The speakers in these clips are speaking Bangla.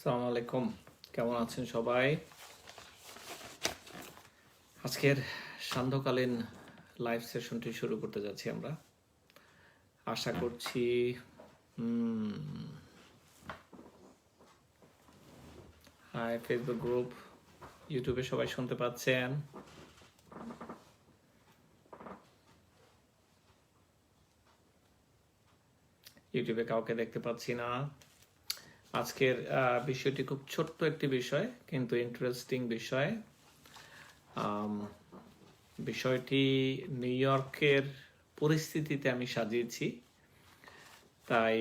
আসসালামু আলাইকুম, কেমন আছেন সবাই? আজকের সান্ধ্যকালীন লাইভ সেশনটি শুরু করতে যাচ্ছি আমরা। আশা করছি হাই ফেসবুক গ্রুপ, ইউটিউবে সবাই শুনতে পাচ্ছেন। ইউটিউবে কাউকে দেখতে পাচ্ছি না। আজকের বিষয়টি খুব ছোট্ট একটি বিষয়, কিন্তু ইন্টারেস্টিং বিষয়। বিষয়টি নিউ ইয়র্কের পরিস্থিতিতে আমি সাজিয়েছি, তাই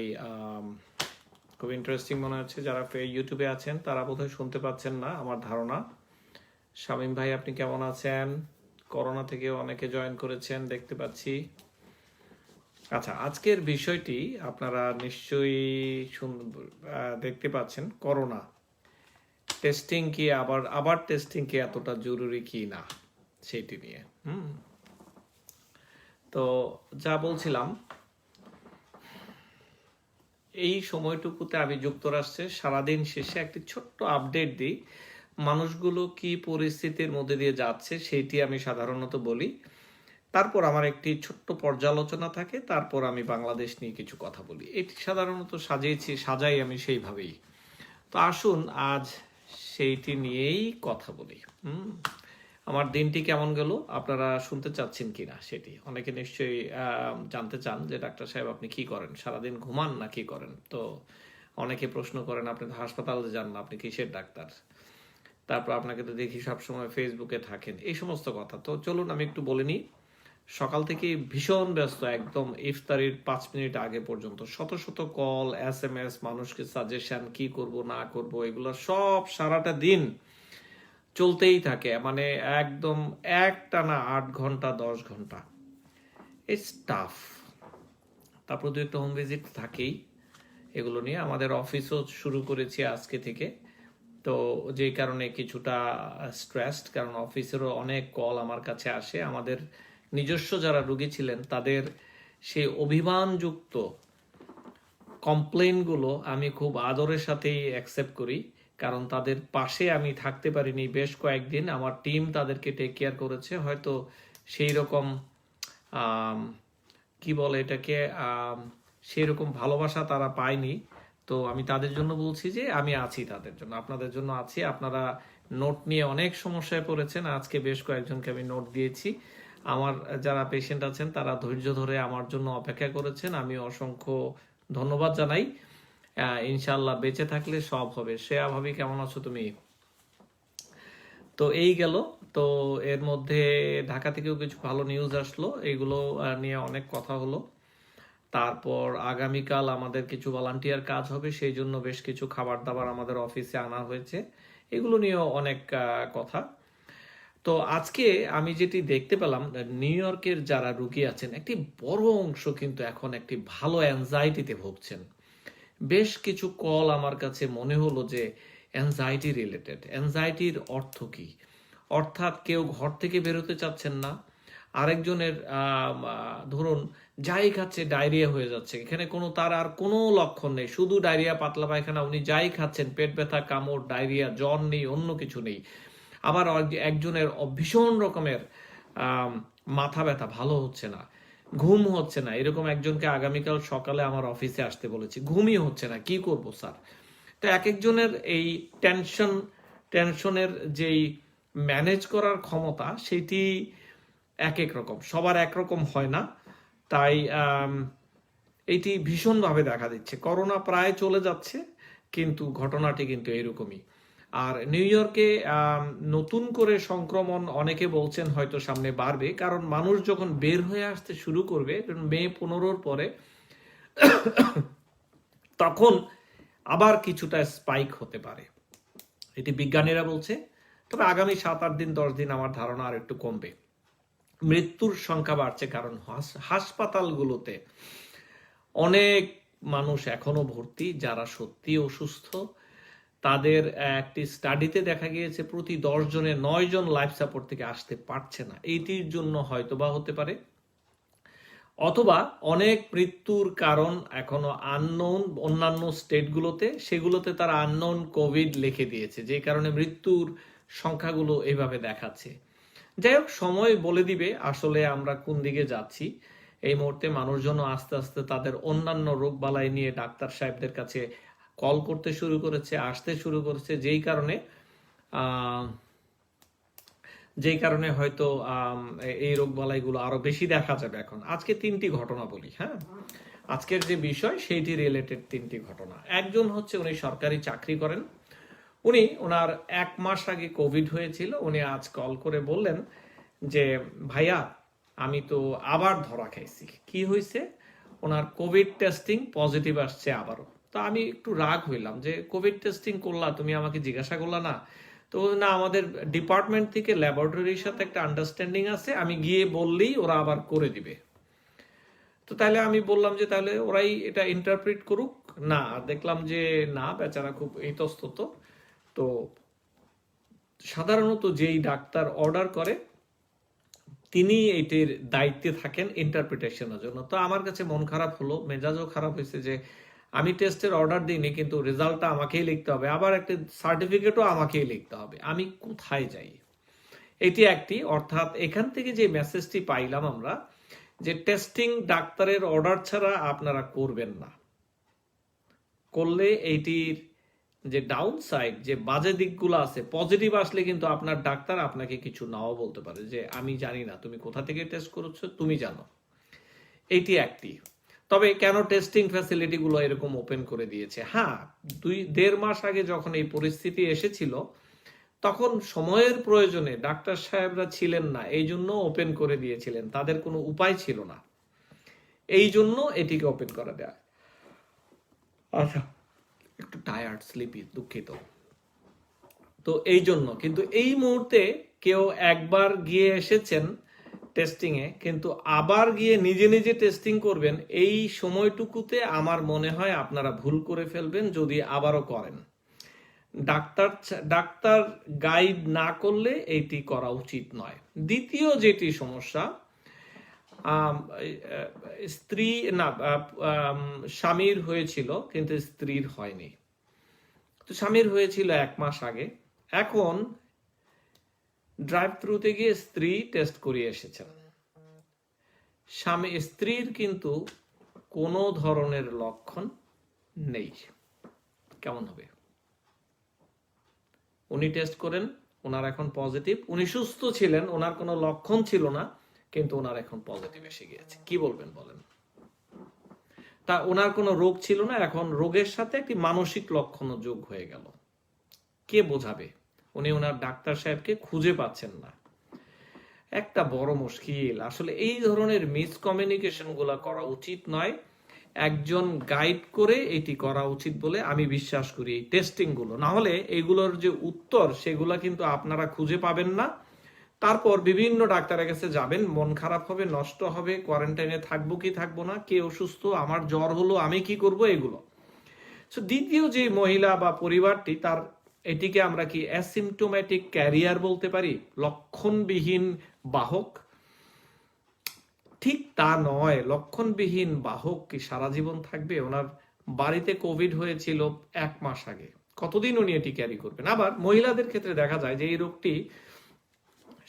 খুব ইন্টারেস্টিং মনে হচ্ছে। যারা ইউটিউবে আছেন তারা বোধহয় শুনতে পাচ্ছেন না আমার ধারণা। শামীম ভাই, আপনি কেমন আছেন? করোনা থেকে অনেকে জয়েন করেছেন দেখতে পাচ্ছি। আচ্ছা, আজকের বিষয়টি আপনারা নিশ্চয়ই দেখতে পাচ্ছেন, করোনা টেস্টিং কি আবার টেস্টিং কি এতটা জরুরি কি না সেইটি নিয়ে। তো যা বলছিলাম, এই সময়টুকুতে আমি যুক্তরাষ্ট্রে সারাদিন শেষে একটি ছোট্ট আপডেট দিই, মানুষগুলো কি পরিস্থিতির মধ্যে দিয়ে যাচ্ছে সেইটি আমি সাধারণত বলি। তারপর আমার একটি ছোট্ট পর্যালোচনা থাকে, তারপর আমি বাংলাদেশ নিয়ে কিছু কথা বলি। এটি সাধারণত সাজাই আমি সেইভাবেই। তো আসুন আজ সেইটি নিয়েই কথা বলি। আমার দিনটি কেমন গেল আপনারা শুনতে চাচ্ছেন কিনা সেটি। অনেকে নিশ্চয়ই জানতে চান যে ডাক্তার সাহেব আপনি কি করেন, সারাদিন ঘুমান না কি করেন। তো অনেকে প্রশ্ন করেন আপনি তো হাসপাতালে যান না, আপনি কিসের ডাক্তার? তারপর আপনাকে তো দেখি সবসময় ফেসবুকে থাকেন, এই সমস্ত কথা। তো চলুন আমি একটু বলে নিই। সকাল থেকে ভীষণ ব্যস্ত, একদম ইফতারির 5 মিনিট আগে পর্যন্ত শত শত কল, SMS, মানুষকে সাজেশন কি করব না করব, এগুলো সব সারাটা দিন চলতেই থাকে। মানে একদম একটানা 8 ঘন্টা 10 ঘন্টা, ইটস টাফ। তারপর দু একটা হোম ভিজিট থাকেই, এগুলো নিয়ে আমাদের অফিসও শুরু করেছি আজকে থেকে। তো যেই কারণে কিছুটা স্ট্রেসড, কারণ অফিসেরও অনেক কল আমার কাছে আসে। আমাদের নিজস্ব যারা রোগী ছিলেন তাদের সেই অভিমানযুক্ত কমপ্লেনগুলো আমি খুব আদরের সাথেই অ্যাকসেপ্ট করি, কারণ তাদের পাশে আমি থাকতে পারিনি বেশ কয়েকদিন। আমার টিম তাদেরকে টেক কেয়ার করেছে, হয়তো সেই রকম কি বলে এটাকে, সেই রকম ভালোবাসা তারা পায়নি। তো আমি তাদের জন্য বলছি যে আমি আছি, তাদের জন্য, আপনাদের জন্য আছি। আপনারা নোট নিয়ে অনেক সমস্যায় পড়েছেন, আজকে বেশ কয়েকজনকে আমি নোট দিয়েছি। আমার যারা পেশেন্ট আছেন তারা ধৈর্য ধরে আমার জন্য অপেক্ষা করেছেন, আমি অসংখ্য ধন্যবাদ জানাই। ইনশাল্লাহ বেঁচে থাকলে সব হবে। শ্রেয়া ভাবি, কেমন আছো তুমি? তো এই গেল। তো এর মধ্যে ঢাকা থেকেও কিছু ভালো নিউজ আসলো, এগুলো নিয়ে অনেক কথা হলো। তারপর আগামীকাল আমাদের কিছু ভলান্টিয়ার কাজ হবে, সেই জন্য বেশ কিছু খাবার দাবার আমাদের অফিসে আনা হয়েছে, এগুলো নিয়েও অনেক কথা। তো আজকে আমি যেটি দেখতে পেলাম, নিউ ইয়র্কের যারা রুগী আছেন একটি বড় অংশ কিন্তু এখন একটি ভালো অ্যাংজাইটিতে ভুগছেন। বেশ কিছু কল আমার কাছে মনে হলো যে অ্যাংজাইটি রিলেটেড। অ্যাংজাইটির অর্থ কি? অর্থাৎ কেউ ঘর থেকে বেরোতে চাচ্ছেন না, আরেকজনের ধরুন যাই খাচ্ছে ডায়রিয়া হয়ে যাচ্ছে, এখানে তার আর কোনো লক্ষণ নেই, শুধু ডায়রিয়া পাতলা পায়খানা, উনি যাই খাচ্ছেন পেট ব্যথা, কামড়, ডায়রিয়া, জ্বর নেই, অন্য কিছু নেই। আবার একজনের ভীষণ রকমের মাথা ব্যথা, ভালো হচ্ছে না, ঘুম হচ্ছে না। এরকম একজনকে আগামীকাল সকালে আমার অফিসে আসতে বলেছি, ঘুমই হচ্ছে না, কি করব স্যার? তো এক একজনের এই টেনশনের যেই ম্যানেজ করার ক্ষমতা সেটি এক এক রকম, সবার একরকম হয় না। তাই এটি ভীষণভাবে দেখা দিচ্ছে। করোনা প্রায় চলে যাচ্ছে, কিন্তু ঘটনাটি কিন্তু এরকমই। আর নিউ ইয়র্কে নতুন করে সংক্রমণ অনেকে বলছেন হয়তো সামনে বাড়বে, কারণ মানুষ যখন বের হয়ে আসতে শুরু করবে মে 15-র পরে, তখন আবার কিছুটা স্পাইক হতে পারে, এটি বিজ্ঞানীরা বলছে। তবে আগামী 7-8 দিন 10 দিন আমার ধারণা আর একটু কমবে। মৃত্যুর সংখ্যা বাড়ছে, কারণ হাসপাতালগুলোতে অনেক মানুষ এখনো ভর্তি যারা সত্যি অসুস্থ। তাদের একটি স্টাডিতে দেখা গিয়েছে প্রতি 10 জনে 9 জন লাইফ সাপোর্ট থেকে আসতে পারছে না। এইটির জন্য হয়তো বা হতে পারে অথবা অনেক মৃত্যুর কারণ এখনো আননোন অন্যান্য স্টেটগুলোতে, সেগুলোতে তারা আননোন কোভিড লিখে দিয়েছে, যে কারণে মৃত্যুর সংখ্যাগুলো এইভাবে দেখাচ্ছে। যাই হোক, সময় বলে দিবে আসলে আমরা কোন দিকে যাচ্ছি। এই মুহূর্তে মানুষজন আস্তে আস্তে তাদের অন্যান্য রোগবালাই নিয়ে ডাক্তার সাহেবদের কাছে কল করতে শুরু করেছে, আসতে শুরু করেছে, যেই কারণে হয়তো এই রোগবালাইগুলো আরো বেশি দেখা যাবে এখন। আজকে 3টি ঘটনা বলি, হ্যাঁ, আজকের যে বিষয় সেইটি রিলেটেড 3টি ঘটনা। একজন হচ্ছে, উনি সরকারি চাকরি করেন, ওনার 1 মাস আগে কোভিড হয়েছিল। উনি আজ কল করে বললেন যে ভাইয়া আমি তো আবার ধরা খাইছি। কি হয়েছে? ওনার কোভিড টেস্টিং পজিটিভ আসছে আবারও। তো আমি একটু রাগ হইলাম যে কোভিড টেস্টিং করলা, তুমি আমাকে জিজ্ঞাসা করলা না? তো না, আমাদের ডিপার্টমেন্ট থেকে ল্যাবরেটরির সাথে একটা আন্ডারস্ট্যান্ডিং আছে, আমি গিয়ে বললেই ওরা আবার করে দিবে। তো তাহলে আমি বললাম যে তাহলে ওরাই এটা ইন্টারপ্রিট করুক। না, দেখলাম যে না, বেচারা খুব ইতস্তত। তো সাধারণত যেই ডাক্তার অর্ডার করে তিনি এটির দায়িত্বে থাকেন ইন্টারপ্রিটেশনের জন্য। তো আমার কাছে মন খারাপ হলো, মেজাজও খারাপ হয়েছে যে আমি টেস্টের অর্ডার দিইনি, কিন্তু রেজাল্টটা আমাকেই লিখতে হবে, আবার একটা সার্টিফিকেটও আমাকেই লিখতে হবে। আমি কোথায় যাই? এটি একটি, অর্থাৎ এখান থেকে যে মেসেজটি পাইলাম আমরা, যে টেস্টিং ডাক্তারের অর্ডার ছাড়া আপনারা করবেন না। করলে এইটির যে ডাউন সাইড, যে বাজে দিকগুলো আছে, পজিটিভ আসলে কিন্তু আপনার ডাক্তার আপনাকে কিছু নাও বলতে পারে, যে আমি জানি না তুমি কোথা থেকে টেস্ট করেছো, তুমি জানো। এইটি একটি। তবে কেন টেস্টিং ফ্যাসিলিটি গুলো এরকম ওপেন করে দিয়েছে? হ্যাঁ, 2-1.5 মাস আগে যখন এই পরিস্থিতি এসেছিল, তখন সময়ের প্রয়োজনে ডাক্তার সাহেবরা ছিলেন না, এই জন্য ওপেন করে দিয়েছিলেন, তাদের কোনো উপায় ছিল না, এই জন্য এটিকে ওপেন করা দেয়া। আচ্ছা, একটু টায়ার্ড, স্লিপি, দুঃখিত। তো এই জন্য কিন্তু এই মুহূর্তে কেউ একবার গিয়ে এসেছেন টেস্টিং এ, কিন্তু আবার গিয়ে নিজে নিজে টেস্টিং করবেন, এই সময়টুকুতে আমার মনে হয় আপনারা ভুল করে ফেলবেন যদি আবারও করেন। ডাক্তার গাইড না করলে এইটি করা উচিত নয়। দ্বিতীয় যেটি সমস্যা, স্ত্রী না, স্বামীর হয়েছিল কিন্তু স্ত্রীর হয়নি। তো স্বামীর হয়েছিল 1 মাস আগে, এখন ড্রাইভ থ্রুতে গিয়ে স্ত্রী টেস্ট করিয়ে এসেছেন। স্ত্রীর কিন্তু কোনো ধরনের লক্ষণ নেই। কেমন হবে? উনি টেস্ট করেন, ওনার এখন পজিটিভ। উনি সুস্থ ছিলেন, ওনার কোনো লক্ষণ ছিল না, কিন্তু ওনার এখন পজিটিভ এসে গিয়েছে। কি বলবেন বলেন? তা ওনার কোনো রোগ ছিল না, এখন রোগের সাথে একটি মানসিক লক্ষণও যোগ হয়ে গেল। কে বোঝাবে? উনি ওনার ডাক্তার সাহেবকে খুঁজে পাচ্ছেন না। একটা বড় মুশকিল। আসলে এই ধরনের মিসকমিউনিকেশন গুলা করা উচিত নয়। একজন গাইড করে এটি করা উচিত বলে আমি বিশ্বাস করি, এই টেস্টিং গুলো। না হলে এগুলোর যে উত্তর, সেগুলা কিন্তু আপনারা খুঁজে পাবেন না। তারপর বিভিন্ন ডাক্তারের কাছে যাবেন, মন খারাপ হবে, নষ্ট হবে, কোয়ারেন্টাইনে থাকবো কি থাকবো না, কে অসুস্থ, আমার জ্বর হলো, আমি কি করব, এগুলো। দ্বিতীয় যে মহিলা বা পরিবারটি, তার এটিকে আমরা কি অ্যাসিমটোম্যাটিক ক্যারিয়ার বলতে পারি, লক্ষণবিহীন বাহক? ঠিক তা নয়। লক্ষণবিহীন বাহক কি সারা জীবন থাকবে? ওনার বাড়িতে কোভিড হয়েছিল 1 মাস আগে, কতদিন উনি এটি ক্যারি করবেন? আবার মহিলাদের ক্ষেত্রে দেখা যায় যে এই রোগটি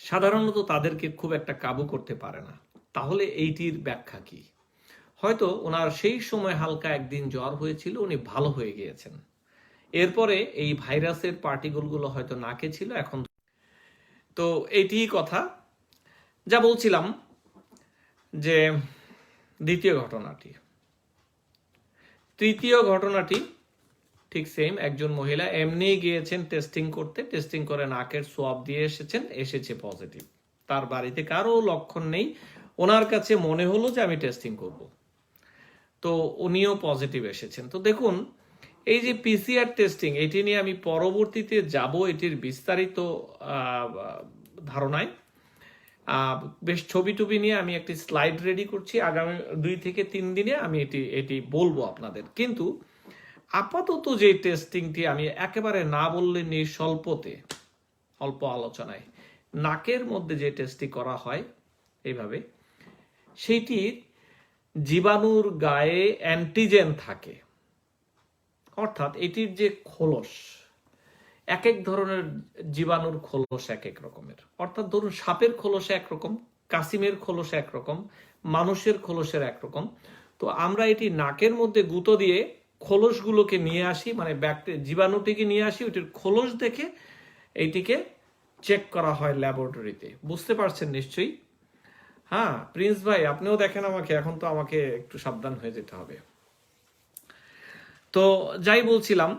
সাধারণত তাদেরকে খুব একটা কাবু করতে পারে না। তাহলে এইটির ব্যাখ্যা কি? হয়তো ওনার সেই সময় হালকা একদিন জ্বর হয়েছিল, উনি ভালো হয়ে গিয়েছেন, এরপরে এই ভাইরাসের পার্টিকেলগুলো হয়তো নাকে ছিল এখন। তো এইটি কথা যা বলছিলাম, যে দ্বিতীয় ঘটনাটি। তৃতীয় ঘটনাটি ঠিক সেম। একজন মহিলা এমনি গিয়েছেন টেস্টিং করতে, টেস্টিং করে নাকের সোয়াব দিয়ে এসেছে পজিটিভ। তার বাড়িতে কারো লক্ষণ নেই, ওনার কাছে মনে হলো যে আমি টেস্টিং করব, তো উনিও পজিটিভ এসেছেন। তো দেখুন, এই যে পিসিআর টেস্টিং, এটি নিয়ে আমি পরবর্তীতে যাব, এটির বিস্তারিত ধারণায়। বেশ ছবি টবি নিয়ে আমি একটি স্লাইড রেডি করছি, আগামী 2 থেকে 3 দিনে আমি এটি বলবো আপনাদের। কিন্তু আপাতত যে টেস্টিংটি আমি একেবারে না বললে নেই, স্বল্পতে অল্প আলোচনায়, নাকের মধ্যে যে টেস্টটি করা হয় এইভাবে, সেইটির জীবাণুর গায়ে অ্যান্টিজেন থাকে, অর্থাৎ এটির যে খোলস, এক এক ধরনের জীবাণুর খোলস এক এক রকমের। অর্থাৎ ধরুন সাপের খোলস একরকম, কাসিমের খোলস একরকম, মানুষের খোলসের একরকম। তো আমরা এটি নাকের মধ্যে গুঁতো দিয়ে খোলসগুলোকে নিয়ে আসি, মানে জীবাণুটিকে নিয়ে আসি, ওটির খোলস দেখে এইটিকে চেক করা হয় ল্যাবরেটরিতে। বুঝতে পারছেন নিশ্চয়ই? হ্যাঁ প্রিন্স ভাই, আপনিও দেখেন আমাকে, এখন তো আমাকে একটু সাবধান হয়ে যেতে হবে। তো যাই বলছিলাম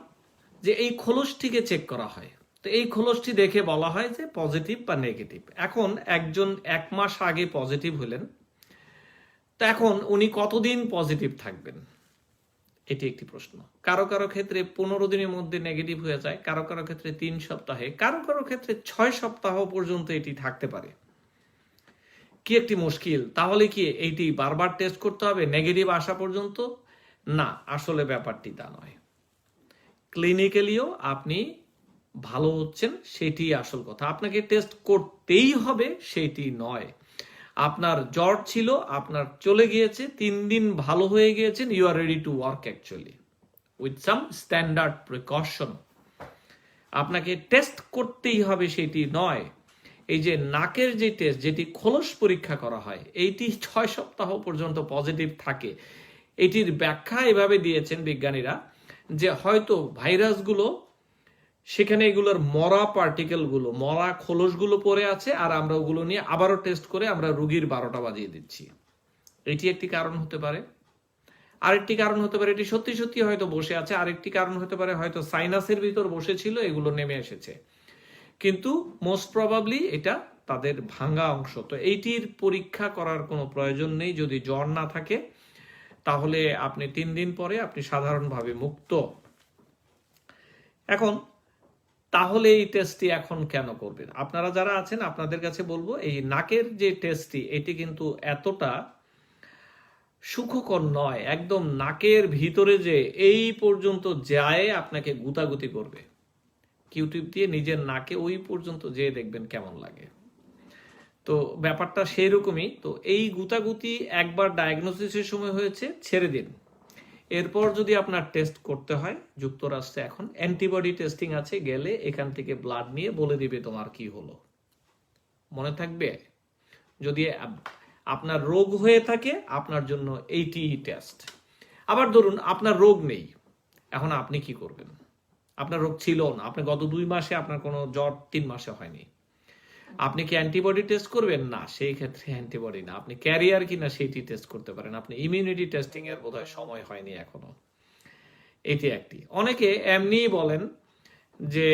যে এই খোলসটিকে চেক করা হয়। তো এই খোলসটি দেখে বলা হয় যে পজিটিভ বা নেগেটিভ। এখন একজন 1 মাস আগে পজিটিভ হলেন, তো এখন উনি কতদিন পজিটিভ থাকবেন, এটি একটি প্রশ্ন। কারো কারো ক্ষেত্রে 15 দিনের মধ্যে নেগেটিভ হয়ে যায়, কারো কারো ক্ষেত্রে 3 সপ্তাহে, কারো কারো ক্ষেত্রে 6 সপ্তাহ পর্যন্ত এটি থাকতে পারে। কি একটি মুশকিল! তাহলে কি এইটি বারবার টেস্ট করতে হবে নেগেটিভ আসা পর্যন্ত? না, আসলে ব্যাপারটি তা নয়। ক্লিনিক্যালিও আপনি ভালো হচ্ছেন, সেটি আসল কথা। আপনাকে টেস্ট করতেই হবে সেটি নয়। আপনার জ্বর ছিল, আপনার চলে গিয়েছে, 3 দিন ভালো হয়ে গিয়েছেন, you are ready to work actually with some standard precaution. আপনাকে টেস্ট করতেই হবে সেটি নয়। এই যে নাকের যে টেস্ট, যেটি খোলস পরীক্ষা করা হয়, এইটি 6 সপ্তাহ পর্যন্ত পজিটিভ থাকে। এটির ব্যাখ্যা এভাবে দিয়েছেন বিজ্ঞানীরা যে হয়তো ভাইরাসগুলো সেখানে এগুলোর মরা পার্টিকেলগুলো, মরা খোলসগুলো পড়ে আছে, আর আমরা ওগুলো নিয়ে আবারও টেস্ট করে আমরা রোগীর 12টা বাজিয়ে দিচ্ছি। এটি একটি কারণ হতে পারে। আরেকটি কারণ হতে পারে এটি সত্যি সত্যি হয়তো বসে আছে। আরেকটি কারণ হতে পারে হয়তো সাইনাসের ভিতর বসেছিল, এগুলো নেমে এসেছে। কিন্তু মোস্ট প্রবাবলি এটা তাদের ভাঙা অংশ। তো এইটির পরীক্ষা করার কোনো প্রয়োজন নেই। যদি জ্বর না থাকে তাহলে আপনি 3 দিন পরে আপনি সাধারণভাবে মুক্ত। এখন তাহলে এই টেস্টটি এখন কেন করবেন? আপনারা যারা আছেন আপনাদের কাছে বলবো, এই নাকের যে টেস্টটি এটি কিন্তু এতটা সুখকর নয়। একদম নাকের ভিতরে যে এই পর্যন্ত যায় আপনাকে গুতাগুতি করবে, কিউটিপ দিয়ে নিজের নাকে ওই পর্যন্ত যেয়ে দেখবেন কেমন লাগে। তো ব্যাপারটা সেই রকমই। তো এই গুতাগুতি একবার ডায়াগনোসিসের সময় হয়েছে, ছেড়ে দিন। এরপর যদি আপনার টেস্ট করতে হয়, যুক্তরাষ্ট্রে এখন অ্যান্টিবডি টেস্টিং আছে, গেলে এখান থেকে ব্লাড নিয়ে বলে দিবে তোমার কি হলো। মনে থাকবে, যদি আপনার রোগ হয়ে থাকে আপনার জন্য এইটি টেস্ট। আবার ধরুন আপনার রোগ নেই, এখন আপনি কি করবেন? আপনার রোগ ছিল না, আপনি গত 2 মাসে আপনার কোনো জ্বর 3 মাসে হয়নি, আপনি কি অ্যান্টিবডি টেস্ট করবেন? না, সেই ক্ষেত্রে অ্যান্টিবডি না, আপনি ক্যারিয়ার কিনা সেটি টেস্ট করতে পারেন। আপনি ইমিউনিটি টেস্টিং এর বোধহয় সময় হয়নি এখনো। এটি একটি। অনেকে এমনিই বলেন যে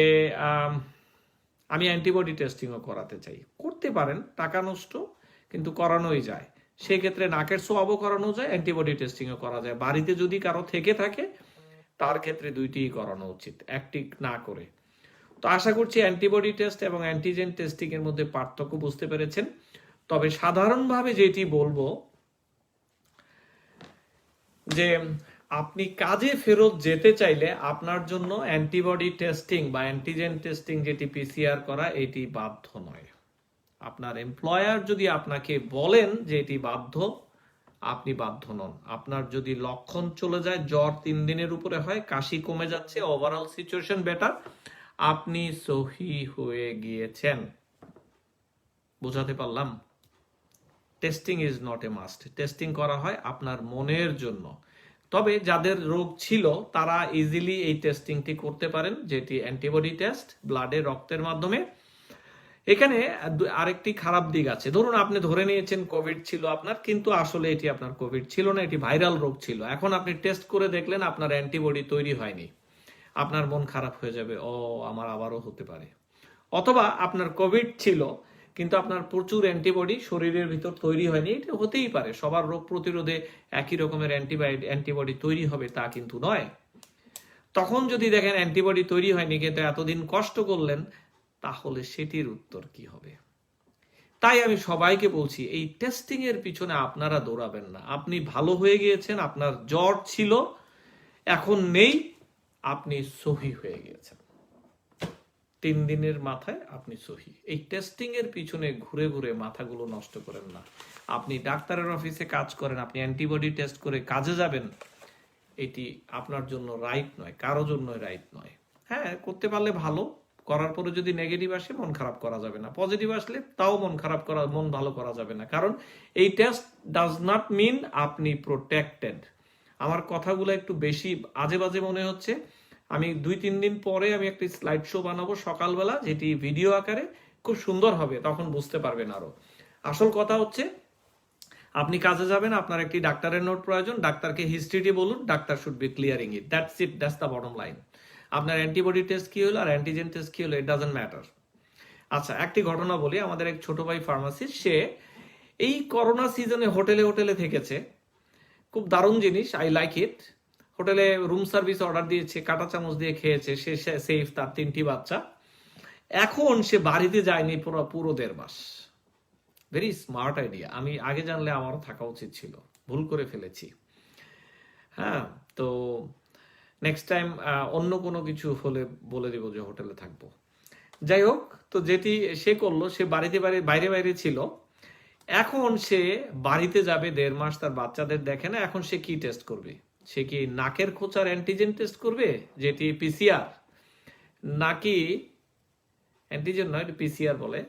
আমি অ্যান্টিবডি টেস্টিংও করাতে চাই। করতে পারেন, টাকা নষ্ট, কিন্তু করানোই যায়। সেক্ষেত্রে নাকের সোয়াবও করানো যায়, অ্যান্টিবডি টেস্টিংও করা যায়। বাড়িতে যদি কারো থেকে থাকে তার ক্ষেত্রে দুইটিই করানো উচিত, একটি না করে। তো আশা করছি অ্যান্টিবডি টেস্ট এবং অ্যান্টিজেন টেস্টিং এর মধ্যে পার্থক্য বুঝতে পেরেছেন। তবে সাধারণভাবে যেটি বলবো যে আপনি কাজে ফেরত যেতে চাইলে আপনার জন্য অ্যান্টিবডি টেস্টিং বা অ্যান্টিজেন টেস্টিং, যেটি পিসিআর করা, এটি বাধ্য নয়। আপনার এমপ্লয়ার যদি আপনাকে বলেন যে এটি বাধ্য, আপনি বাধ্য নন। আপনার যদি লক্ষণ চলে যায়, জ্বর 3 দিনের উপরে হয়, কাশি কমে যাচ্ছে, ওভারঅল সিচুয়েশন বেটার, আপনি সহি হয়ে গিয়েছেন। বোঝাতে পারলাম? Testing is not a must. Testing করা হয় আপনার মনের জন্য। তবে যাদের রোগ ছিল তারা ইজিলি এই টেস্টিংটি করতে পারেন, যেটি অ্যান্টিবডি টেস্ট, ব্লাডে, রক্তের মাধ্যমে। এখানে আরেকটি খারাপ দিক আছে। ধরুন আপনি ধরে নিয়েছেন কোভিড ছিল আপনার, কিন্তু আসলে এটি আপনার কোভিড ছিল না, এটি ভাইরাল রোগ ছিল। এখন আপনি টেস্ট করে দেখলেন আপনার অ্যান্টিবডি তৈরি হয়নি, আপনার মন খারাপ হয়ে যাবে, ও আমার আবারও হতে পারে। অথবা আপনার কোভিড ছিল কিন্তু আপনার প্রচুর অ্যান্টিবডি শরীরের ভিতর তৈরি হয়নি, এটা হতেই পারে। সবার রোগ প্রতিরোধে একই রকমের অ্যান্টিবডি তৈরি হবে তা কিন্তু নয়। তখন যদি দেখেন অ্যান্টিবডি তৈরি হয়নি কিন্তু এতদিন কষ্ট করলেন, তাহলে সেটির উত্তর কি হবে? তাই আমি সবাইকে বলছি, এই টেস্টিং এর পিছনে আপনারা দৌড়াবেন না। আপনি ভালো হয়ে গিয়েছেন, আপনার জ্বর ছিল, এখন নেই, আপনি সহি হয়ে গিয়েছেন। 3 দিনের মাথায় আপনি সহি। এই টেস্টিং এর পিছনে ঘুরে ঘুরে মাথাগুলো নষ্ট করেন না। আপনি ডাক্তারের অফিসে কাজ করেন, আপনি অ্যান্টিবডি টেস্ট করে কাজে যাবেন, এটি আপনার জন্য রাইট নয়, কারো জন্য রাইট নয়। হ্যাঁ, করতে পারলে ভালো, করার পরে যদি নেগেটিভ আসে মন খারাপ করা যাবে না, পজিটিভ আসলে তাও মন ভালো করা যাবে না, কারণ এই টেস্ট ডাজ নট মিন আপনি প্রোটেক্টেড। আমার কথাগুলো একটু বেশি আজে বাজে মনে হচ্ছে, আমি 2-3 দিন পরে আমি একটি স্লাইড শো বানাবো সকালবেলা, যেটি ভিডিও আকারে খুব সুন্দর হবে, তখন বুঝতে পারবেন আরো। আসল কথা হচ্ছে আপনি কাজে যাবেন, আপনার একটি ডাক্তারের নোট প্রয়োজন, ডাক্তারকে হিস্ট্রিটি বলুন, doctor should be clearing it, that's it, that's the bottom line. আপনার অ্যান্টিবডি টেস্ট কি হলো আর অ্যান্টিজেন টেস্ট কি হলো, ইট ডাজন্ট ম্যাটার। আচ্ছা, একটি ঘটনা বলি। আমাদের এক ছোট ভাই ফার্মাসিস্ট, সে এই করোনা সিজনে হোটেলে হোটেলে থেকেছে, খুব দারুণ জিনিস, আই লাইক ইট। হোটেলে রুম সার্ভিস অর্ডার দিয়েছে, কাঁটা চামচ দিয়ে খেয়েছে, সে সেফ, তার 3টি বাচ্চা। এখন সে বাড়িতে যায়নি পুরো পুরো 1.5 মাস। ভেরি স্মার্ট আইডিয়া, আমি আগে জানলে আমারও থাকা উচিত ছিল, ভুল করে ফেলেছি। হ্যাঁ, তো নেক্সট টাইম অন্য কোনো কিছু হলে বলে দেবো যে হোটেলে থাকবো। যাই হোক, তো যেটি সে করলো, সে বাইরে বাইরে ছিল, এখন সে বাড়িতে যাবে 1.5 মাস, তার বাচ্চাদের দেখে না। এখন সে কি টেস্ট করবে? সে কি নাকের খোঁচার অ্যান্টিজেন টেস্ট করবে, যেটি পিসিআর, নাকি অ্যান্টিজেন নয়, পিসিআর বলে,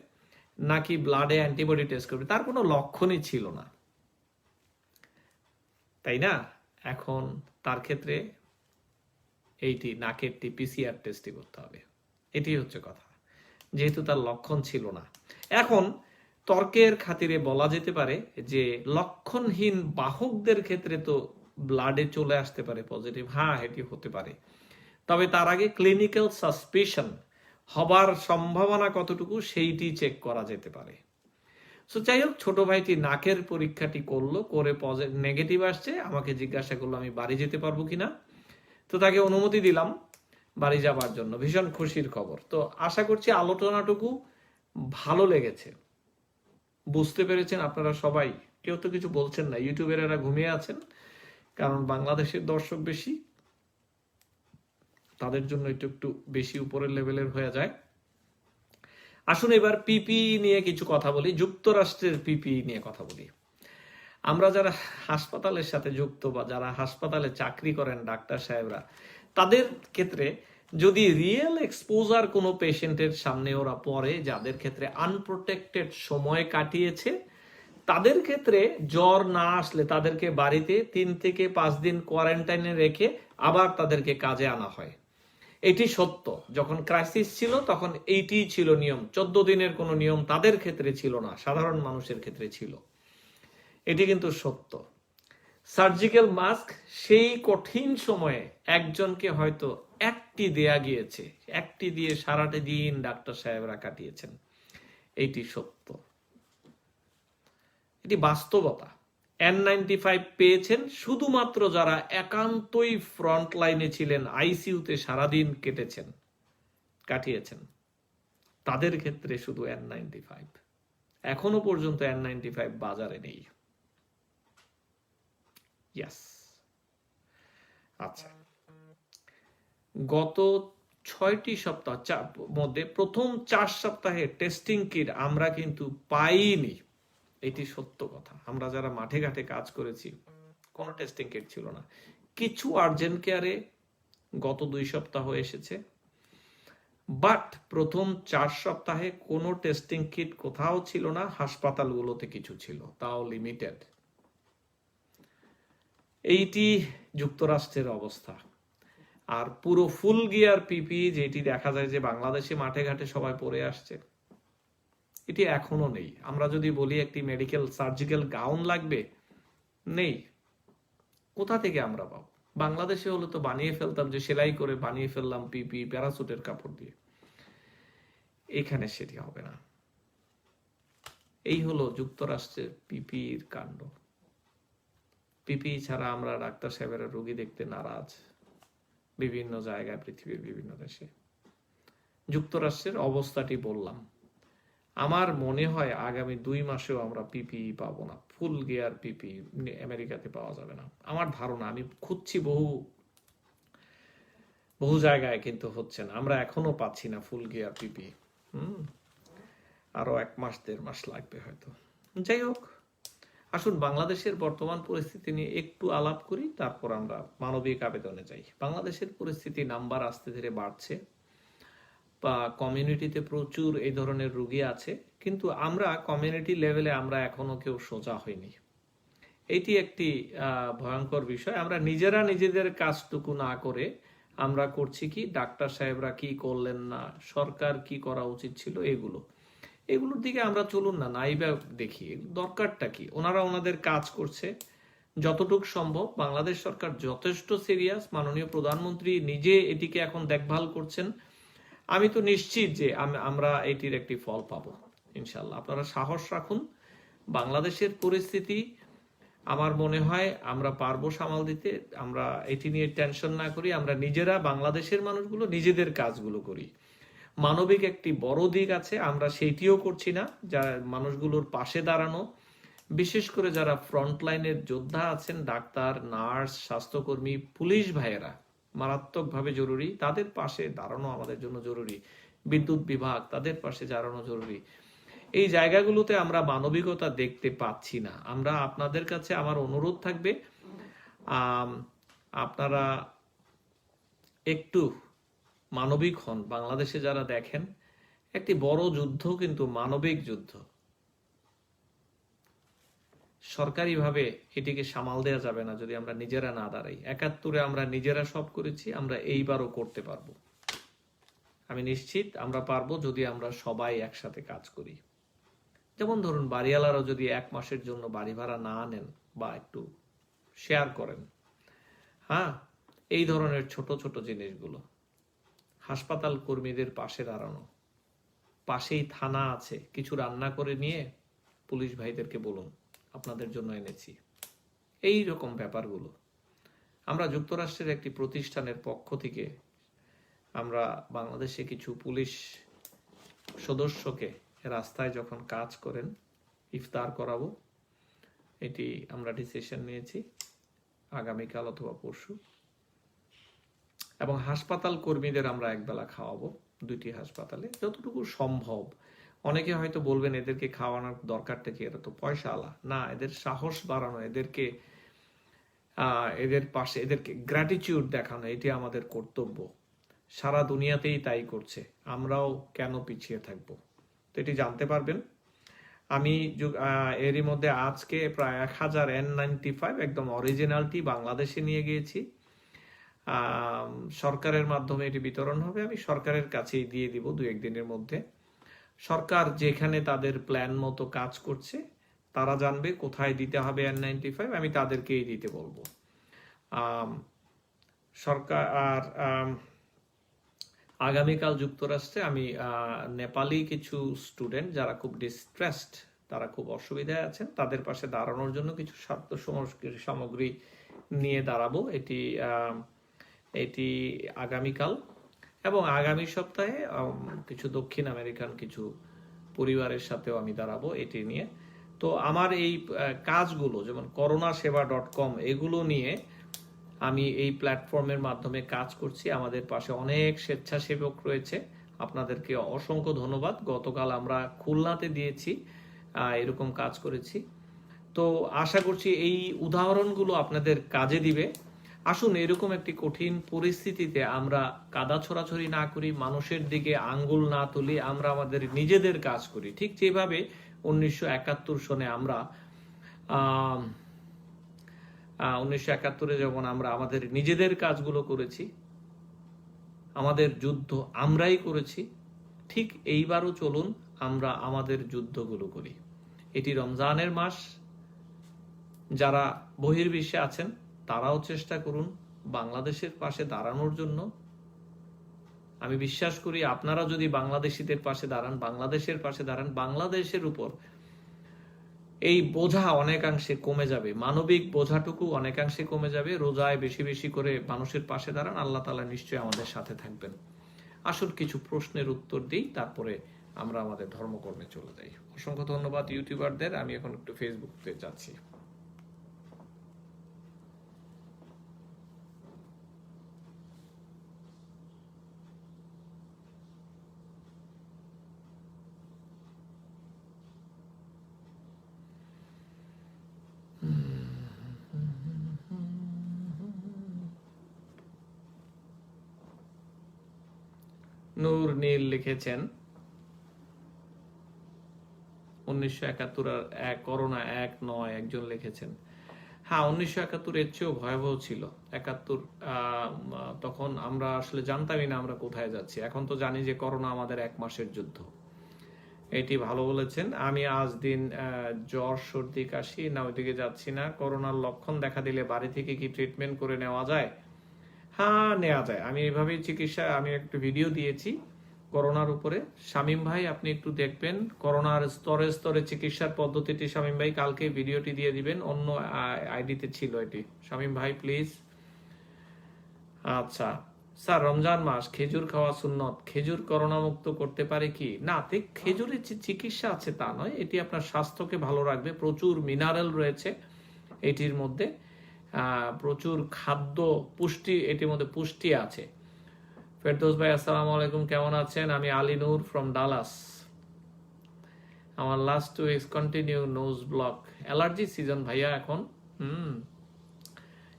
নাকি ব্লাডে অ্যান্টিবডি টেস্ট করবে? তার কোনো লক্ষণই ছিল না, তাই না? এখন তার ক্ষেত্রে এইটি নাকেরটি পিসিআর টেস্টই করতে হবে, এটি হচ্ছে কথা, যেহেতু তার লক্ষণ ছিল না। এখন তর্কের খাতিরে বলা যেতে পারে যে লক্ষণহীন বাহকদের ক্ষেত্রে তো ব্লাডে চলে আসতে পারে পজিটিভ, হ্যাঁ এটি হতে পারে, তবে তার আগে ক্লিনিক্যাল সাসপিশন হবার সম্ভাবনা কতটুকু সেইটি চেক করা যেতে পারে। সো যাই হোক, ছোট ভাইটি নাকের পরীক্ষাটি করলো, করে নেগেটিভ আসছে, আমাকে জিজ্ঞাসা করলো আমি বাড়ি যেতে পারবো কিনা। তো তাকে অনুমতি দিলাম বাড়ি যাবার জন্য, ভীষণ খুশির খবর। তো আশা করছি আলোচনাটুকু ভালো লেগেছে, বুঝতে পেরেছেন আপনারা সবাই। কেউ তো কিছু বলছেন না, ইউটিউবের এরা ঘুমিয়ে আছেন, কারণ বাংলাদেশের দর্শক বেশি, তাদের জন্য একটু একটু বেশি উপরের লেভেলের হয়ে যায়। আসুন এবার পিপি নিয়ে কিছু কথা বলি, যুক্তরাষ্ট্রের পিপি নিয়ে কথা বলি। আমরা যারা হাসপাতালের সাথে যুক্ত বা যারা হাসপাতালে চাকরি করেন ডাক্তার সাহেবরা, তাদের ক্ষেত্রে যদি রিয়েল এক্সপোজার কোনো পেশেন্টের সামনে ওরা পড়ে, যাদের ক্ষেত্রে আনপ্রোটেক্টেড সময় কাটিয়েছে, তাদের ক্ষেত্রে জ্বর না আসলে তাদেরকে বাড়িতে 3 থেকে 5 দিন কোয়ারেন্টাইনে রেখে আবার তাদেরকে কাজে আনা হয়। এটি সত্য, যখন ক্রাইসিস ছিল তখন এইটি ছিল নিয়ম। 14 দিনের কোনো নিয়ম তাদের ক্ষেত্রে ছিল না, সাধারণ মানুষের ক্ষেত্রে ছিল। এটি কিন্তু সত্য। সার্জিক্যাল মাস্ক সেই কঠিন সময়ে একজনকে হয়তো একটি দেয়া গিয়েছে, একটি দিয়ে সারাটা দিন ডাক্তার সাহেবরা কাটিয়েছেন, এইটি সত্য, এটি বাস্তবতা। N95 পেয়েছেন শুধুমাত্র যারা একান্তই ফ্রন্ট লাইনে ছিলেন, আইসিইউতে সারাদিন কাটিয়েছেন, তাদের ক্ষেত্রে শুধু N95। এখনো পর্যন্ত N95 বাজারে নেই। ইয়েস। আচ্ছা, গত 6টি সপ্তাহ মধ্যে প্রথম 4 সপ্তাহে টেস্টিং কিট আমরা কিন্তু পাইনি, এটি সত্য কথা। আমরা যারা মাঠে ঘাটে কাজ করেছি, কোনো টেস্টিং কিট ছিল না। কিছু আর্জেন্ট কেয়ারে গত 2 সপ্তাহ এসেছে, বাট প্রথম 4 সপ্তাহে কোনো টেস্টিং কিট কোথাও ছিল না। হাসপাতালগুলোতে কিছু ছিল, তাও লিমিটেড। এইটি যুক্তরাষ্ট্রের অবস্থা। আর পুরো ফুল গিয়ার পিপি যেটি দেখা যায় যে বাংলাদেশে মাঠে ঘাটে সবাই পরে আসছে, এটি এখনো নেই। আমরা যদি বলি একটি মেডিকেল সার্জিক্যাল গাউন লাগবে, নেই। কোথা থেকে আমরা পাবো? বাংলাদেশে হলে তো বানিয়ে ফেলতাম, যে সেলাই করে বানিয়ে ফেললাম পিপি প্যারাসুটের কাপড় দিয়ে। এখানে সেটি হবে না। এই হলো যুক্তরাষ্ট্রের পিপির কাণ্ড। পিপি ছাড়া আমরা ডাক্তার সাহেবেরা রোগী দেখতে নারাজ বিভিন্ন জায়গায়, পৃথিবীর বিভিন্ন দেশে। যুক্তরাষ্ট্রের অবস্থাটি বললাম। আমার মনে হয় আগামী 2 মাসেও আমরা পিপি পাবো না, ফুল গিয়ার পিপি আমেরিকাতে পাওয়া যাবে না আমার ধারণা। আমি খুঁজছি, বহু বহু জায়গায় কিন্তু হচ্ছে না, আমরা এখনো পাচ্ছি না ফুল গিয়ার পিপি। আরো 1 মাস 1.5 মাস লাগবে হয়তো। যাই হোক, আসুন বাংলাদেশের বর্তমান পরিস্থিতি নিয়ে একটু আলাপ করি, তারপর আমরা মানবিক আবেদনে যাই। বাংলাদেশের পরিস্থিতি নাম্বার আস্তে ধীরে বাড়ছে, বা কমিউনিটিতে প্রচুর এই ধরনের রোগী আছে, কিন্তু আমরা কমিউনিটি লেভেলে আমরা এখনো কেউ সোজা হইনি। এটি একটি ভয়ঙ্কর বিষয়। আমরা নিজেরা নিজেদের কাজটুকু না করে আমরা করছি কি, ডাক্তার সাহেবরা কি করলেন না, সরকার কি করা উচিত ছিল, এগুলোর দিকে আমরা চলুন না, নাইবা দেখি দরকারটা কি। ওনারা ওনাদের কাজ করছে যতটুকু সম্ভব। বাংলাদেশ সরকার যথেষ্ট সিরিয়াস, মাননীয় প্রধানমন্ত্রী নিজে এটিকে এখন দেখভাল করছেন। আমি তো নিশ্চিত যে আমরা এটির একটি ফল পাবো ইনশাল্লাহ। আপনারা সাহস রাখুন। বাংলাদেশের পরিস্থিতি আমার মনে হয় আমরা পারবো সামাল দিতে। আমরা এটি নিয়ে টেনশন না করি, আমরা নিজেরা বাংলাদেশের মানুষগুলো নিজেদের কাজগুলো করি। মানবিক একটি বড় দিক আছে, আমরা সেইটিও করছি না। যারা মানুষগুলোর পাশে দাঁড়ানো, বিশেষ করে যারা ফ্রন্টলাইনের যোদ্ধা আছেন, ডাক্তার, নার্স, স্বাস্থ্যকর্মী, পুলিশ ভাইয়েরা মারাত্মকভাবে জরুরি, তাদের পাশে দাঁড়ানো আমাদের জন্য জরুরি। বিদ্যুৎ বিভাগ, তাদের পাশে দাঁড়ানো জরুরি। এই জায়গাগুলোতে আমরা মানবিকতা দেখতে পাচ্ছি না। আমরা আপনাদের কাছে আমার অনুরোধ থাকবে, আপনারা একটু মানবিক হন। বাংলাদেশে যারা দেখেন, একটি বড় যুদ্ধ কিন্তু মানবিক যুদ্ধ। সরকারিভাবে এটিকে সামাল দেওয়া যাবে না যদি আমরা নিজেরা না দাঁড়াই। 71-এ আমরা নিজেরা সব করেছি, আমরা এইবারও করতে পারবো। আমি নিশ্চিত আমরা পারবো যদি আমরা সবাই একসাথে কাজ করি। যেমন ধরুন, বাড়িওয়ালারা যদি 1 মাসের জন্য বাড়ি ভাড়া না নেন বা একটু শেয়ার করেন, হ্যাঁ, এই ধরনের ছোট ছোট জিনিসগুলো। হাসপাতাল কর্মীদের পাশে দাঁড়ানো, পাশেই থানা আছে, কিছু রান্না করে নিয়ে পুলিশ ভাইদেরকে বলুন আপনাদের জন্য এনেছি। এই রকম ব্যাপারগুলো আমরা যুক্তরাষ্ট্রের একটি প্রতিষ্ঠানের পক্ষ থেকে আমরা বাংলাদেশে কিছু পুলিশ সদস্যকে রাস্তায় যখন কাজ করেন ইফতার করাবো। এটি আমরা ডিসিশন নিয়েছি আগামীকাল অথবা পরশু। এবং হাসপাতাল কর্মীদের আমরা একবেলা খাওয়াবো, 2টি হাসপাতালে যতটুকু সম্ভব। অনেকে হয়তো বলবেন এদেরকে খাওয়ানোর দরকারটা কি, এরা তো পয়সাওয়ালা। না, এদের সাহস বাড়ানো, এদের পাশে এদেরকে গ্র্যাটিটিউড দেখানো, এটি আমাদের কর্তব্য। সারা দুনিয়াতেই তাই করছে, আমরাও কেন পিছিয়ে থাকবো? তো এটি জানতে পারবেন। আমি এরই মধ্যে আজকে প্রায় 1000 N95 একদম অরিজিনালটি বাংলাদেশে নিয়ে গিয়েছি। সরকারের মাধ্যমে এটি বিতরণ হবে। আমি সরকারের কাছেই দিয়ে দিব 2-1 দিনের মধ্যে। সরকার যেখানে তাদের প্ল্যান মতো কাজ করছে, তারা জানবে কোথায় দিতে হবে N95, আমি তাদেরকেই দিতে বলবো। সরকার আর আগামীকাল যুক্তরাষ্ট্রে আমি নেপালি কিছু স্টুডেন্ট যারা খুব ডিস্ট্রেসড, তারা খুব অসুবিধায় আছেন, তাদের পাশে দাঁড়ানোর জন্য কিছু স্বাস্থ্য সামগ্রী নিয়ে দাঁড়াবো। এটি আগামীকাল। এবং আগামী সপ্তাহে কিছু দক্ষিণ আমেরিকান কিছু পরিবারের সাথেও আমি দাঁড়াবো এটি নিয়ে। তো আমার এই কাজগুলো, যেমন করোনাসেবা.com, এগুলো নিয়ে আমি এই প্ল্যাটফর্মের মাধ্যমে কাজ করছি। আমাদের পাশে অনেক স্বেচ্ছাসেবক রয়েছে, আপনাদেরকে অসংখ্য ধন্যবাদ। গতকাল আমরা খুলনাতে দিয়েছি, এরকম কাজ করেছি। তো আশা করছি এই উদাহরণগুলো আপনাদের কাজে দিবে। আসুন এরকম একটি কঠিন পরিস্থিতিতে আমরা কাদা ছড়াছড়ি না করি, মানুষের দিকে আঙ্গুল না তুলি, আমরা আমাদের নিজেদের কাজ করি। ঠিক যেভাবে 1971 সনে আমরা 1971-এ যখন আমরা আমাদের নিজেদের কাজগুলো করেছি, আমাদের যুদ্ধ আমরাই করেছি, ঠিক এইবারও চলুন আমরা আমাদের যুদ্ধগুলো করি। এটি রমজানের মাস, যারা বহির্বিশ্বে আছেন তারাও চেষ্টা করুন বাংলাদেশের পাশে দাঁড়ানোর জন্য। আমি বিশ্বাস করি আপনারা যদি বাংলাদেশিদের পাশে দাঁড়ান, বাংলাদেশের পাশে দাঁড়ান, বাংলাদেশের উপর এই বোঝা অনেকাংশে কমে যাবে, মানবিক বোঝাটুকু অনেকাংশে কমে যাবে। রোজায় বেশি বেশি করে মানুষের পাশে দাঁড়ান, আল্লাহ তাআলা নিশ্চয়ই আমাদের সাথে থাকবেন। আসুন কিছু প্রশ্নের উত্তর দিই, তারপরে আমরা আমাদের ধর্মকর্মে চলে যাই। অসংখ্য ধন্যবাদ ইউটিউবারদের। আমি এখন একটু ফেসবুকে যাচ্ছি। নূর নীল লিখেছেন 1971 আর করোনা 1-9 একজন লিখেছেন। হ্যাঁ, 1971 এর চেয়েও ভয়াবহ ছিল। 71 তখন আমরা আসলে জানতামই না আমরা কোথায় যাচ্ছি। এখন তো জানি যে করোনা আমাদের 1 মাসের যুদ্ধ। এটি ভালো বলেছেন। আমি আজ দিন জ্বর, সর্দি, কাশি, না ওইদিকে যাচ্ছি না। করোনার লক্ষণ দেখা দিলে বাড়ি থেকে কি ট্রিটমেন্ট করে নেওয়া যায়? হ্যাঁ, নেওয়া যায়। আমি এইভাবেই চিকিৎসা, আমি একটা ভিডিও দিয়েছি করোনার উপরে। শামীম ভাই আপনি একটু দেখবেন করোনার স্তরে স্তরে চিকিৎসার পদ্ধতিটি। শামীম ভাই কালকে ভিডিওটি দিয়ে দিবেন, অন্য আইডিতে ছিল এটি। শামীম ভাই প্লিজ। আচ্ছা স্যার, রমজান মাস খেজুর খাওয়া সুন্নত, খেজুর করোনা মুক্ত করতে পারে কি? না, খেজুরের যে চিকিৎসা আছে তা নয়, এটি আপনার স্বাস্থ্যকে ভালো রাখবে। প্রচুর মিনারেল রয়েছে এটির মধ্যে, প্রচুর খাদ্য পুষ্টি এটির মধ্যে পুষ্টি আছে। ফেরদৌস ভাই আসসালামু আলাইকুম, কেমন আছেন? আমি আলী নূর ফ্রম ডালাস। আমার last 2 weeks continue nose block. Allergy season ভাইয়া এখন।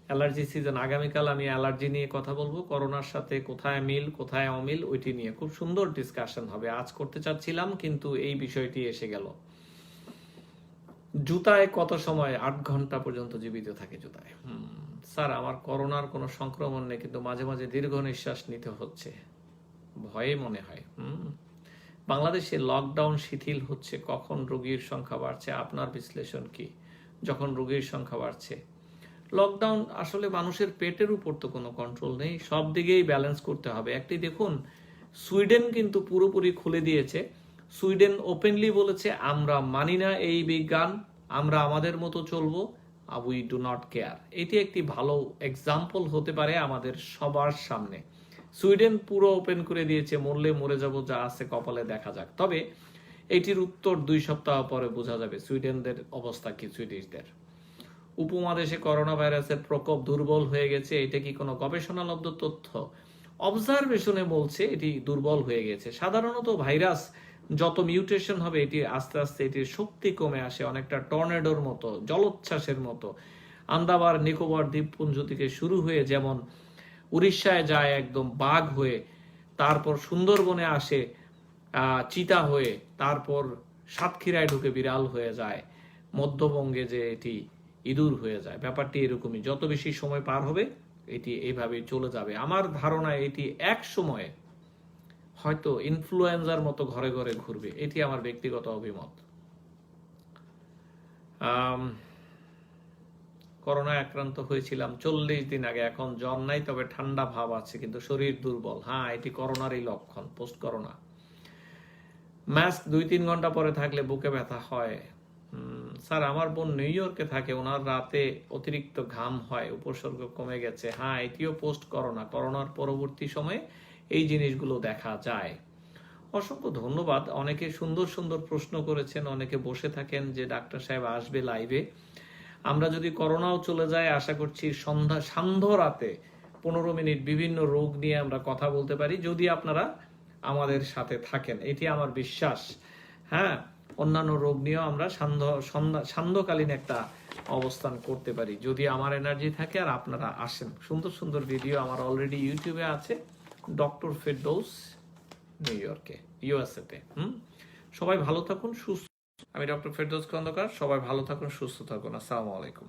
Allergy season. আগামীকাল আমি অ্যালার্জি নিয়ে কথা বলবো, করোনার সাথে কোথায় মিল কোথায় অমিল ওইটি নিয়ে খুব সুন্দর ডিসকাশন হবে। আজ করতে চাচ্ছিলাম কিন্তু এই বিষয়টি এসে গেল। জুতায় কত সময়? 8 ঘন্টা পর্যন্ত জীবিত থাকে জুতায়। স্যার, আমার করোনার কোনো সংক্রমণ নেই, কিন্তু মাঝে মাঝে দীর্ঘ নিঃশ্বাস নিতে হচ্ছে, ভয়ে মনে হয়। বাংলাদেশে লকডাউন শিথিল হচ্ছে, কখন রোগীর সংখ্যা বাড়ছে? আপনার বিশ্লেষণ কি? যখন রোগীর সংখ্যা বাড়ছে। লকডাউন আসলে মানুষের পেটের উপর তো কোনো কন্ট্রোল নেই, সব দিকেই ব্যালেন্স করতে হবে। একটি দেখুন, সুইডেন কিন্তু পুরোপুরি খুলে দিয়েছে। সুইডেন ওপেনলি বলেছে আমরা মানি না এই বিজ্ঞান, আমরা আমাদের মতো চলবো, উই ডু নট কেয়ার। এটি একটি ভালো এক্সাম্পল হতে পারে আমাদের সবার সামনে। সুইডেন পুরো ওপেন করে দিয়েছে, মরলে মরে যাব, যা আছে কপালে দেখা যাক। তবে এটির উত্তর 2 সপ্তাহ পরে বোঝা যাবে সুইডেনদের অবস্থা কি, সুইডিশদের। উপমহাদেশে করোনা ভাইরাসের প্রকোপ দুর্বল হয়ে গেছে, এটা কি কোনো গবেষণালব্ধ তথ্য? অবজারভেশনে বলছে এটি দুর্বল হয়ে গেছে। সাধারণত ভাইরাস যত মিউটেশন হবে এটি আস্তে আস্তে এটির শক্তি কমে আসে, অনেকটা টর্নেডোর মতো, জলোচ্ছ্বাসের মতো। আন্দামান নিকোবর দ্বীপপুঞ্জ থেকে শুরু হয়ে যেমন উড়িষ্যায় যায় একদম বাঘ হয়ে, তারপর সুন্দরবনে আসে চিতা হয়ে, তারপর সাতক্ষীরায় ঢুকে বিড়াল হয়ে যায়, মধ্যবঙ্গে যে এটি ইঁদুর হয়ে যায়। ব্যাপারটি এরকমই, যত বেশি সময় পার হবে এটি এইভাবে চলে যাবে। আমার ধারণা এটি এক সময়ে হয়তো ইনফ্লুয়েঞ্জার মতো ঘরে ঘরে ঘুরবে, এটি আমার ব্যক্তিগত অভিমত। করোনায় আক্রান্ত হয়েছিলাম 40 দিন আগে, এখন জ্বর নাই, তবে ঠান্ডা ভাব আছে, কিন্তু শরীর দুর্বল। হ্যাঁ, এটি করোনারই লক্ষণ, পোস্ট করোনা। মাস্ক 2-3 ঘন্টা পরে থাকলে বুকে ব্যথা হয়। স্যার, আমার বোন নিউ ইয়র্কে থাকে, ওনার রাতে অতিরিক্ত ঘাম হয়, উপসর্গ কমে গেছে। হ্যাঁ, এটিও পোস্ট করোনা, করোনার পরবর্তী সময়ে এই জিনিসগুলো দেখা যায়। অসংখ্য ধন্যবাদ। অনেকে সুন্দর সুন্দর প্রশ্ন করেছেন, অনেকে বসে থাকেন যে ডাক্তার সাহেব আসবে লাইভে। আমরা যদি করোনাও চলে যায়, আশা করছি সান্ধ্য রাতে 15 মিনিট বিভিন্ন রোগ নিয়ে আমরা কথা বলতে পারি, যদি আপনারা আমাদের সাথে থাকেন, এটি আমার বিশ্বাস। হ্যাঁ, অন্যান্য রোগ নিয়েও আমরা সান্ধ্যকালীন একটা অবস্থান করতে পারি, যদি আমার এনার্জি থাকে আর আপনারা আসেন। সুন্দর সুন্দর ভিডিও আমার অলরেডি ইউটিউবে আছে, ডক্টর ফেরদৌস, নিউ ইয়র্কে, ইউএসএ তে। সবাই ভালো থাকুন, সুস্থ। আমি ডক্টর ফেরদৌস খন্দকার, সবাই ভালো থাকুন, সুস্থ থাকুন। আসসালামু আলাইকুম।